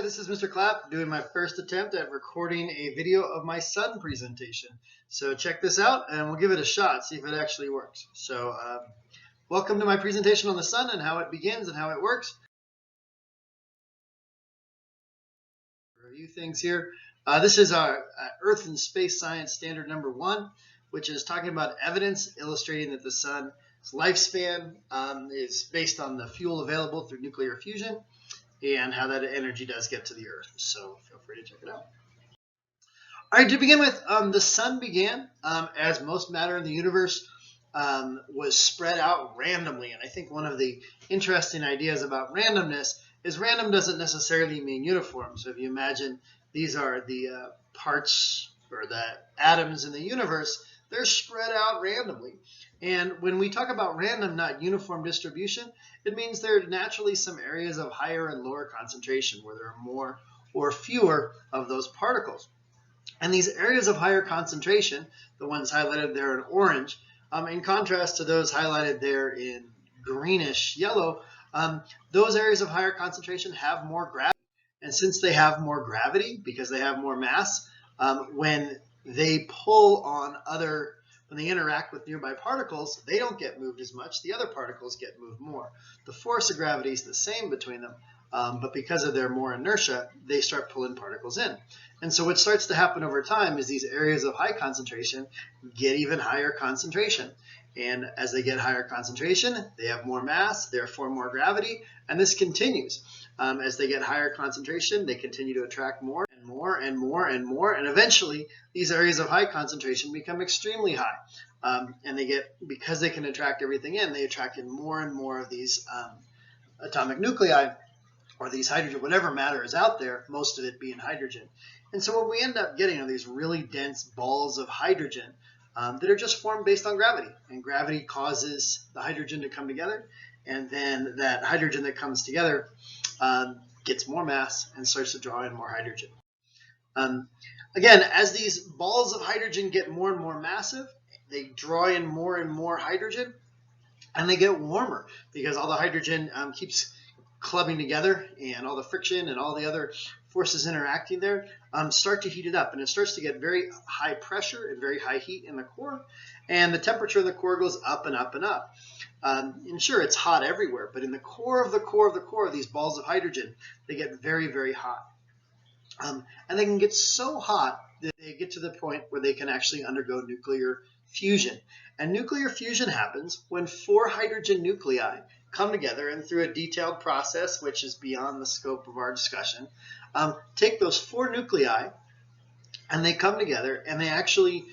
Hi, this is Mr. Clapp doing my first attempt at recording a video of my sun presentation. So check this out and we'll give it a shot, see if it actually works. So welcome to my presentation on the sun and how it begins and how it works. Review things here. This is our Earth and Space Science Standard number 1, which is talking about evidence illustrating that the sun's lifespan is based on the fuel available through nuclear fusion and how that energy does get to the Earth. So feel free to check it out. All right, to begin with, the sun began as most matter in the universe was spread out randomly. And I think one of the interesting ideas about randomness is random doesn't necessarily mean uniform. So if you imagine these are the parts or the atoms in the universe, they're spread out randomly. And when we talk about random, not uniform distribution, it means there are naturally some areas of higher and lower concentration where there are more or fewer of those particles. And these areas of higher concentration, the ones highlighted there in orange, in contrast to those highlighted there in greenish yellow, those areas of higher concentration have more gravity. And since they have more gravity, because they have more mass, when they pull on when they interact with nearby particles, they don't get moved as much. The other particles get moved more. The force of gravity is the same between them, but because of their more inertia, they start pulling particles in. And so what starts to happen over time is these areas of high concentration get even higher concentration. And as they get higher concentration, they have more mass, therefore more gravity, and this continues. As they get higher concentration, they continue to attract more and more and more and more, and eventually these areas of high concentration become extremely high. And because they can attract everything in, they attract in more and more of these atomic nuclei, or these hydrogen, whatever matter is out there, most of it being hydrogen. And so what we end up getting are these really dense balls of hydrogen that are just formed based on gravity. And gravity causes the hydrogen to come together, and then that hydrogen that comes together gets more mass and starts to draw in more hydrogen. Again, as these balls of hydrogen get more and more massive, they draw in more and more hydrogen, and they get warmer because all the hydrogen keeps clubbing together, and all the friction and all the other forces interacting there start to heat it up, and it starts to get very high pressure and very high heat in the core, and the temperature of the core goes up and up and up. And sure, it's hot everywhere, but in the core of the core of the core of these balls of hydrogen, they get very, very hot. And they can get so hot that they get to the point where they can actually undergo nuclear fusion. And nuclear fusion happens when 4 hydrogen nuclei come together, and through a detailed process, which is beyond the scope of our discussion, take those 4 nuclei and they come together and they actually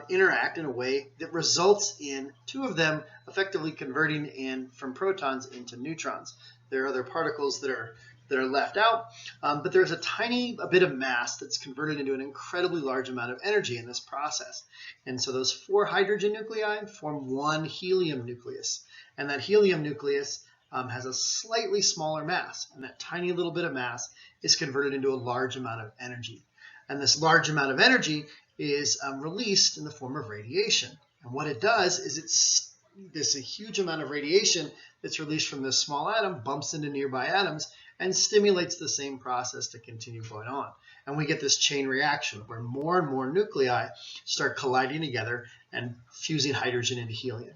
interact in a way that results in 2 of them effectively converting from protons into neutrons. There are other particles that are left out, but there's a tiny bit of mass that's converted into an incredibly large amount of energy in this process. And so those 4 hydrogen nuclei form 1 helium nucleus. And that helium nucleus has a slightly smaller mass, and that tiny little bit of mass is converted into a large amount of energy. And this large amount of energy is released in the form of radiation. And what it does is a huge amount of radiation that's released from this small atom bumps into nearby atoms and stimulates the same process to continue going on. And we get this chain reaction where more and more nuclei start colliding together and fusing hydrogen into helium.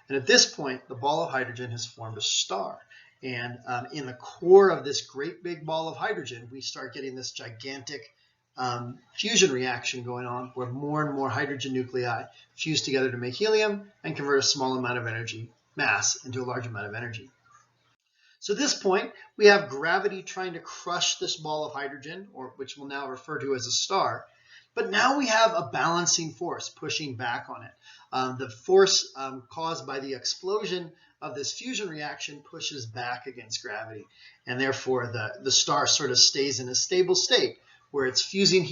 And at this point, the ball of hydrogen has formed a star. And in the core of this great big ball of hydrogen, we start getting this gigantic fusion reaction going on where more and more hydrogen nuclei fuse together to make helium and convert a small amount of energy, mass, into a large amount of energy. So at this point, we have gravity trying to crush this ball of hydrogen, or which we'll now refer to as a star. But now we have a balancing force pushing back on it. The force caused by the explosion of this fusion reaction pushes back against gravity. And therefore, the star sort of stays in a stable state where it's fusing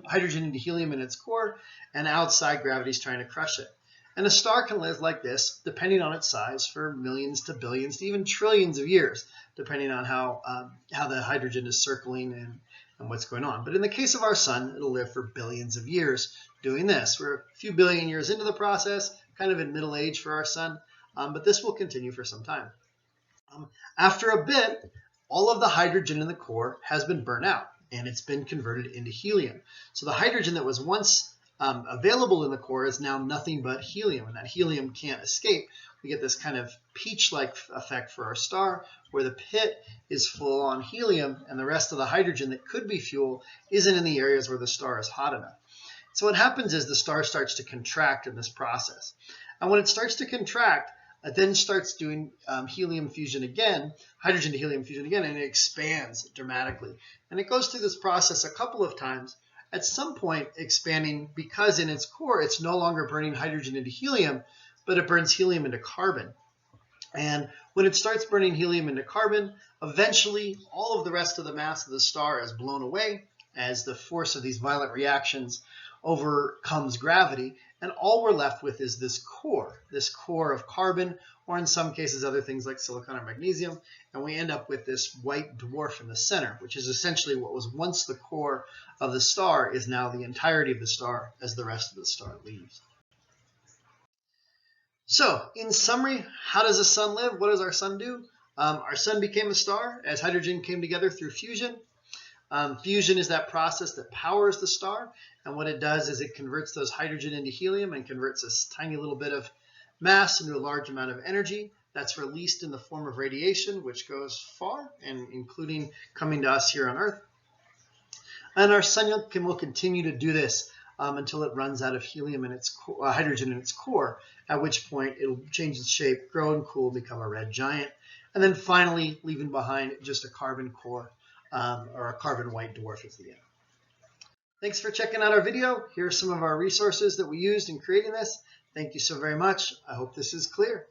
hydrogen into helium in its core, and outside gravity is trying to crush it. And a star can live like this, depending on its size, for millions to billions to even trillions of years, depending on how the hydrogen is circling and what's going on. But in the case of our sun, it'll live for billions of years doing this. We're a few billion years into the process, kind of in middle age for our sun, but this will continue for some time. After a bit, all of the hydrogen in the core has been burnt out and it's been converted into helium. So the hydrogen that was once available in the core is now nothing but helium, and that helium can't escape. We get this kind of peach-like effect for our star, where the pit is full on helium and the rest of the hydrogen that could be fuel isn't in the areas where the star is hot enough. So what happens is the star starts to contract in this process. And when it starts to contract, it then starts doing helium fusion again, hydrogen to helium fusion again, and it expands dramatically. And it goes through this process a couple of times, at some point expanding because in its core it's no longer burning hydrogen into helium, but it burns helium into carbon. And when it starts burning helium into carbon, eventually all of the rest of the mass of the star is blown away as the force of these violent reactions overcomes gravity, and all we're left with is this core of carbon, or in some cases other things like silicon or magnesium, and we end up with this white dwarf in the center, which is essentially what was once the core of the star is now the entirety of the star as the rest of the star leaves. So, in summary, how does the sun live? What does our sun do? Our sun became a star as hydrogen came together through fusion. Fusion is that process that powers the star, and what it does is it converts those hydrogen into helium and converts this tiny little bit of mass into a large amount of energy that's released in the form of radiation, which goes far, and including coming to us here on Earth. And our sun will continue to do this until it runs out of helium in its hydrogen in its core, at which point it'll change its shape, grow and cool, become a red giant, and then finally leaving behind just a carbon core or a carbon white dwarf at the end. Thanks for checking out our video. Here are some of our resources that we used in creating this. Thank you so very much. I hope this is clear.